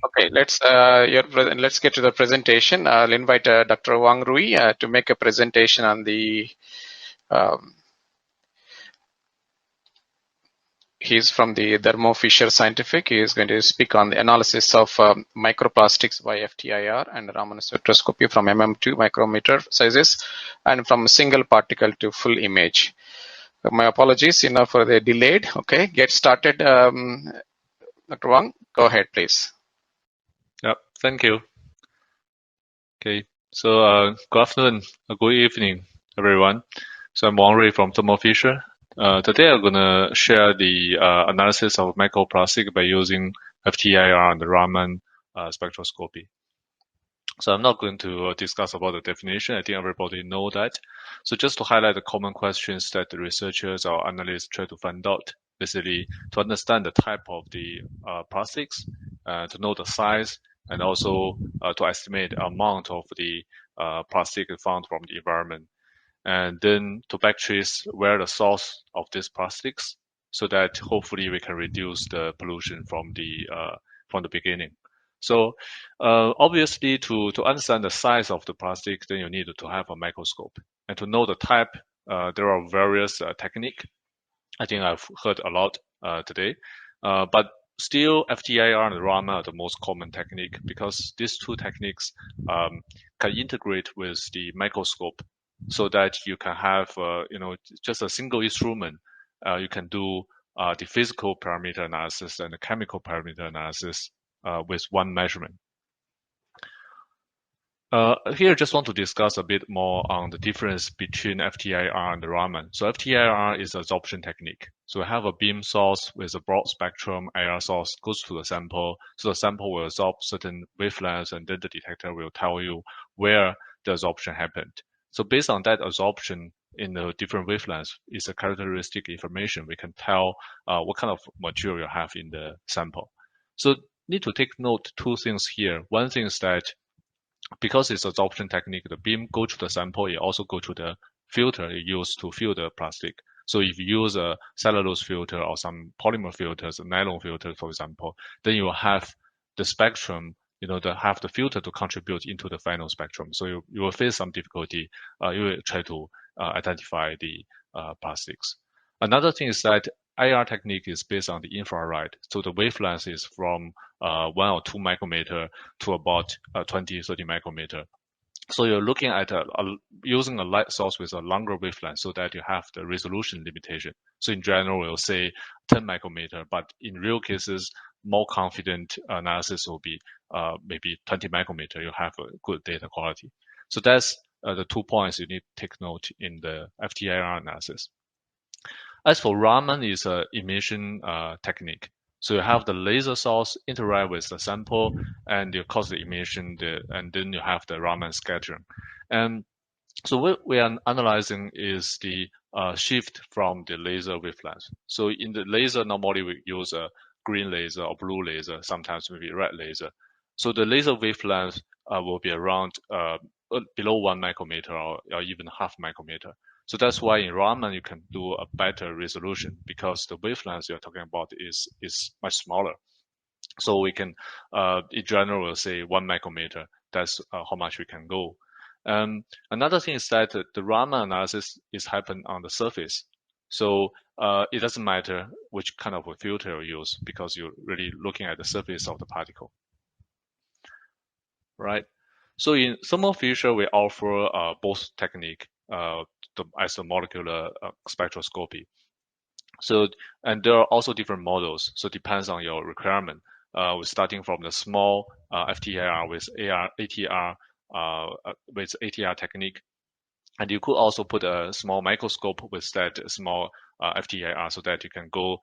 Okay, let's get to the presentation. I'll invite Dr. Wang Rui to make a presentation on the. Um, he's from the Thermo Fisher Scientific. He is going to speak on the analysis of microplastics by Ftir and Raman spectroscopy from mm to micrometer sizes, and from single particle to full image. My apologies, for the delayed. Okay, get started, Dr. Wang. Go ahead, please. Yep, thank you. Okay, so good afternoon, good evening, everyone. So I'm Wang Rui from Thermo Fisher. Today I'm gonna share the analysis of microplastic by using Ftir and Raman spectroscopy. So I'm not going to discuss about the definition. I think everybody know that. So just to highlight the common questions that the researchers or analysts try to find out, basically to understand the type of the plastics, to know the size, and also to estimate the amount of the plastic found from the environment, and then to backtrace where the source of these plastics, so that hopefully we can reduce the pollution from the beginning. So obviously, to understand the size of the plastic, then you need to have a microscope, and to know the type, there are various techniques. I think I've heard a lot today, but still FTIR and Raman are the most common technique, because these two techniques can integrate with the microscope, so that you can have just a single instrument. You can do the physical parameter analysis and the chemical parameter analysis with one measurement. Here, just want to discuss a bit more on the difference between FTIR and Raman. So FTIR is absorption technique. So we have a beam source with a broad spectrum. IR source goes to the sample. So the sample will absorb certain wavelengths, and then the detector will tell you where the absorption happened. So based on that absorption in the different wavelengths is a characteristic information. We can tell what kind of material you have in the sample. So need to take note two things here. One thing is that because it's absorption technique, the beam go to the sample, it also go to the filter you use to fill the plastic. So if you use a cellulose filter or some polymer filters, a nylon filter, for example, then you will have the spectrum, have the filter to contribute into the final spectrum. So you will face some difficulty. You will try to identify the plastics. Another thing is that IR technique is based on the infrared. So the wavelength is from 1 or 2 micrometer to about 20, 30 micrometer. So you're looking at using a light source with a longer wavelength, so that you have the resolution limitation. So in general, we'll say 10 micrometer, but in real cases, more confident analysis will be maybe 20 micrometer. You have a good data quality. So that's the 2 points you need to take note in the FTIR analysis. As for Raman, is an emission technique. So you have the laser source interact with the sample, and you cause the emission, and then you have the Raman scattering. And so what we are analyzing is the shift from the laser wavelength. So in the laser, normally we use a green laser or blue laser, sometimes maybe red laser. So the laser wavelength will be around below 1 micrometer or even half micrometer. So that's why in Raman you can do a better resolution, because the wavelength you're talking about is much smaller. So we can, in general, we'll say 1 micrometer. That's how much we can go. Another thing is that the Raman analysis is happen on the surface. So it doesn't matter which kind of a filter you use, because you're really looking at the surface of the particle. Right. So in Thermo Fisher, we offer both technique, the isomolecular spectroscopy. So, and there are also different models. So it depends on your requirement. We're starting from the small FTIR with ATR technique. And you could also put a small microscope with that small FTIR, so that you can go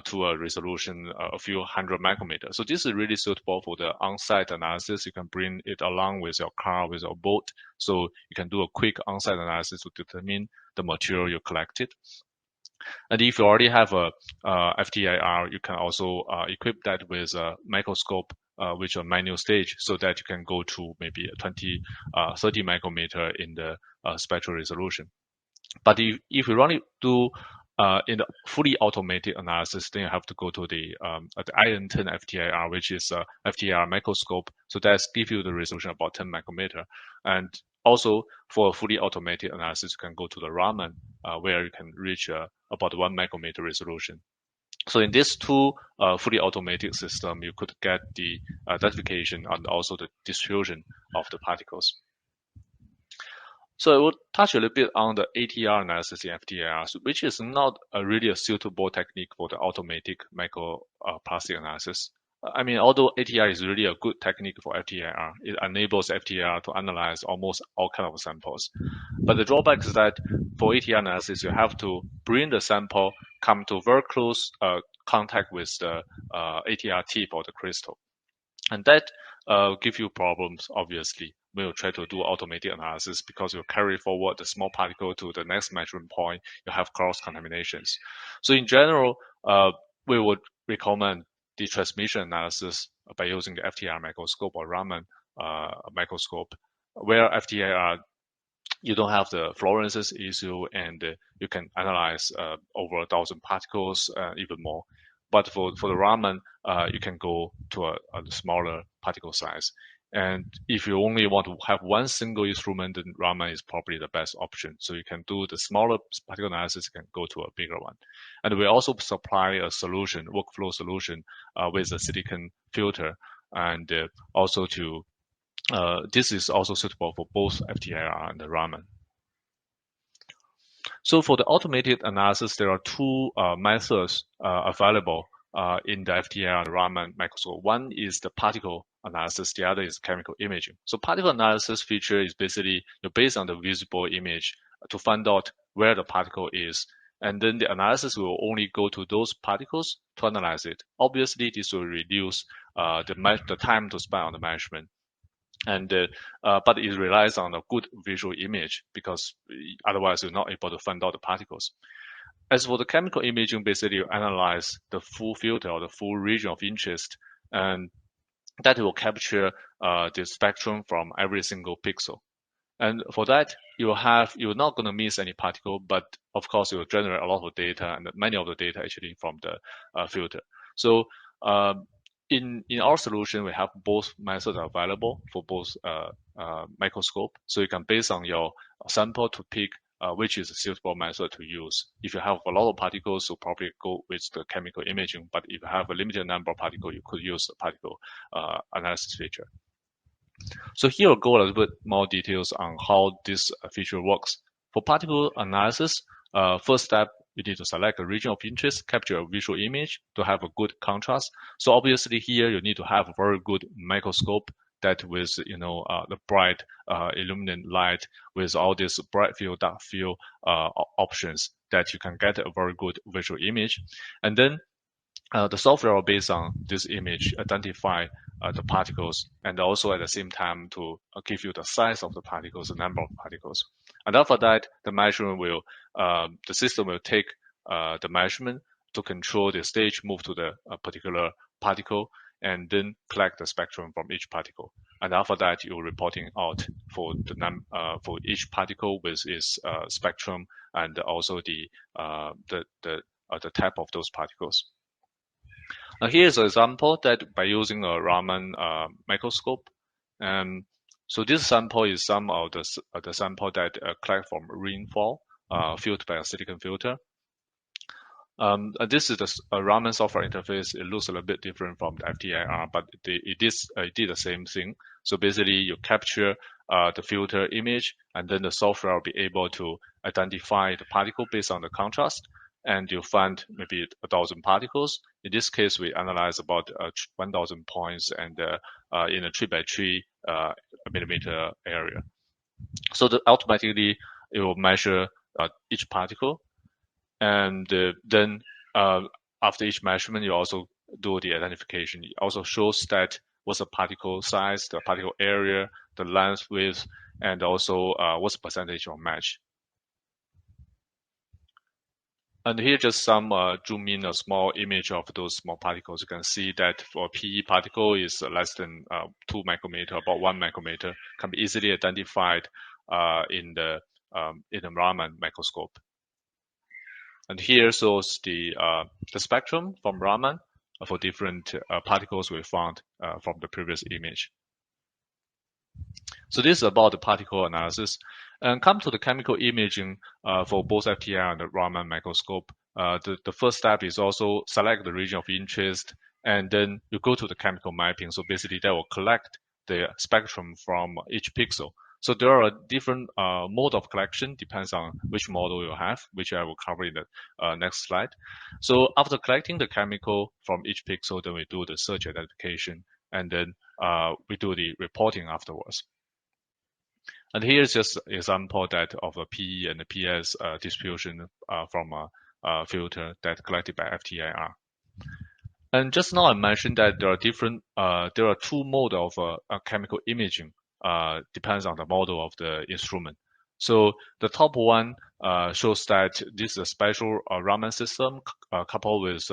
to a resolution a few hundred micrometers. So this is really suitable for the on-site analysis. You can bring it along with your car, with your boat. So you can do a quick on-site analysis to determine the material you collected. And if you already have a FTIR, you can also equip that with a microscope, which are manual stage, so that you can go to maybe 20, 30 micrometer in the spectral resolution. But if you want to do In the fully automated analysis, then you have to go to the IN10 FTIR, which is a FTIR microscope. So that's give you the resolution about 10 micrometer. And also for a fully automated analysis, you can go to the Raman, where you can reach about 1 micrometer resolution. So in these two fully automated system, you could get the identification and also the distribution of the particles. So I will touch a little bit on the Atr analysis in FTIR, which is not really a suitable technique for the automatic microplastic analysis. I mean, although Atr is really a good technique for FTIR, it enables FTIR to analyze almost all kinds of samples. But the drawback is that for Atr analysis, you have to bring the sample, come to very close contact with the Atr tip or the crystal. And that give you problems, obviously, when you try to do automated analysis, because you carry forward the small particle to the next measuring point, you have cross contaminations. So in general, we would recommend the transmission analysis by using the Ftir microscope or Raman microscope, where FTIR you don't have the fluorescence issue, and you can analyze over 1,000 particles, even more. But for the Raman, you can go to a smaller particle size. And if you only want to have one single instrument, then Raman is probably the best option. So you can do the smaller particle analysis, you can go to a bigger one. And we also supply a solution, workflow solution, with a silicon filter, and also to this is also suitable for both FTIR and the Raman. So for the automated analysis, there are two methods available in the FTIR and Raman microscope. One is the particle analysis, the other is chemical imaging. So particle analysis feature is basically based on the visible image to find out where the particle is. And then the analysis will only go to those particles to analyze it. Obviously, this will reduce the time to spend on the measurement. And but it relies on a good visual image, because otherwise you're not able to find out the particles. As for the chemical imaging, basically you analyze the full filter or the full region of interest, and that will capture the spectrum from every single pixel. And for that, you're not going to miss any particle, but of course you'll generate a lot of data, and many of the data actually from the filter. So in our solution, we have both methods available for both microscope. So you can, based on your sample, to pick which is a suitable method to use. If you have a lot of particles, you'll probably go with the chemical imaging. But if you have a limited number of particles, you could use the particle analysis feature. So here we'll go a little bit more details on how this feature works. For particle analysis, first step, you need to select a region of interest, capture a visual image to have a good contrast. So obviously here you need to have a very good microscope that with the bright illuminant light with all these bright field, dark field options, that you can get a very good visual image. And then the software will, based on this image, identify the particles, and also at the same time to give you the size of the particles, the number of particles. And after that, the system will take the measurement to control the stage, move to the particular particle, and then collect the spectrum from each particle. And after that, you're reporting out for for each particle with its spectrum, and also the type of those particles. Now here's an example that by using a Raman microscope. So this sample is some of the sample that collect from rainfall filtered by a silicon filter. This is a Raman software interface. It looks a little bit different from the FTIR, but it did the same thing. So basically, you capture the filter image, and then the software will be able to identify the particle based on the contrast, and you find maybe 1,000 particles. In this case, we analyze about 1,000 points, and in a 3 by 3 millimeter area. So automatically it will measure each particle. And then after each measurement, you also do the identification. It also shows that what's the particle size, the particle area, the length, width, and also what's the percentage of match. And here just some zoom in a small image of those small particles. You can see that for PE particle is less than 2 micrometer, about 1 micrometer, can be easily identified in the Raman microscope. And here shows the spectrum from Raman for different particles we found from the previous image. So this is about the particle analysis. And come to the chemical imaging for both FTIR and the Raman microscope. The first step is also select the region of interest, and then you go to the chemical mapping. So basically that will collect the spectrum from each pixel. So there are different mode of collection, depends on which model you have, which I will cover in the next slide. So after collecting the chemical from each pixel, then we do the search identification, and then we do the reporting afterwards. And here's just an example that of a PE and the PS distribution from a filter that collected by FTIR. And just now I mentioned that there are two modes of chemical imaging, depends on the model of the instrument. So the top one shows that this is a special Raman system coupled with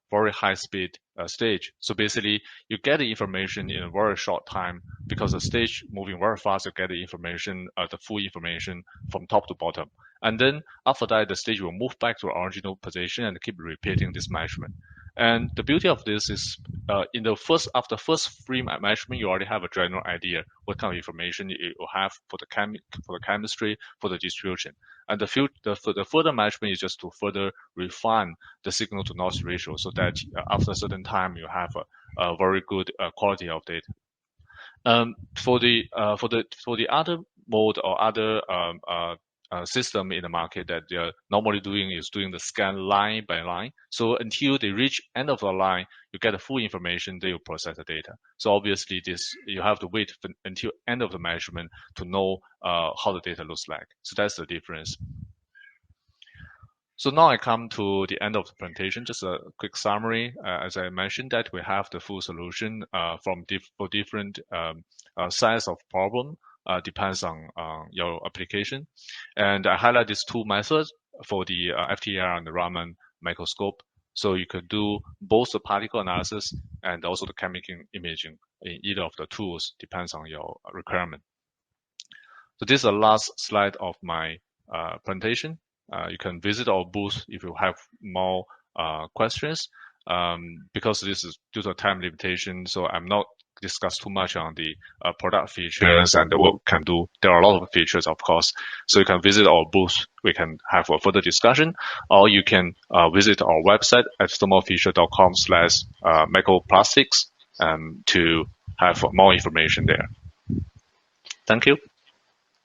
very high speed stage. So basically you get the information in a very short time because the stage moving very fast, you get the information, the full information from top to bottom. And then after that, the stage will move back to the original position and keep repeating this measurement. And the beauty of this is after first free measurement, you already have a general idea what kind of information you have for the chemistry, for the distribution. And the further measurement is just to further refine the signal to noise ratio so that after a certain time you have a very good quality of data. For the other mode or other system in the market that they're normally doing is doing the scan line by line. So until they reach end of the line, you get the full information, they will process the data. So obviously you have to wait until end of the measurement to know how the data looks like. So that's the difference. So now I come to the end of the presentation, just a quick summary. As I mentioned that we have the full solution for different size of problem. Depends on your application. And I highlight these two methods for the FTIR and the Raman microscope. So you could do both the particle analysis and also the chemical imaging in either of the tools, depends on your requirement. So this is the last slide of my presentation. You can visit our booth if you have more questions. Because this is due to time limitation, so I'm not discuss too much on the product features and what we can do. There are a lot of features, of course. So you can visit our booth. We can have a further discussion, or you can visit our website at thermofisher.com/microplastics to have more information there. Thank you.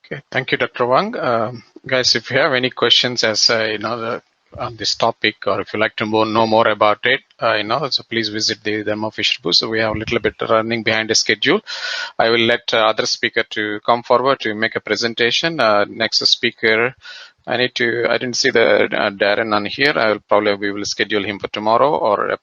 Okay, thank you, Dr. Wang. Guys, if you have any questions on this topic, or if you like to know more about it, so please visit the Thermo Fisher booth. So we have a little bit running behind the schedule. I will let other speaker to come forward to make a presentation. Next speaker, I didn't see the Darren on here. We will schedule him for tomorrow or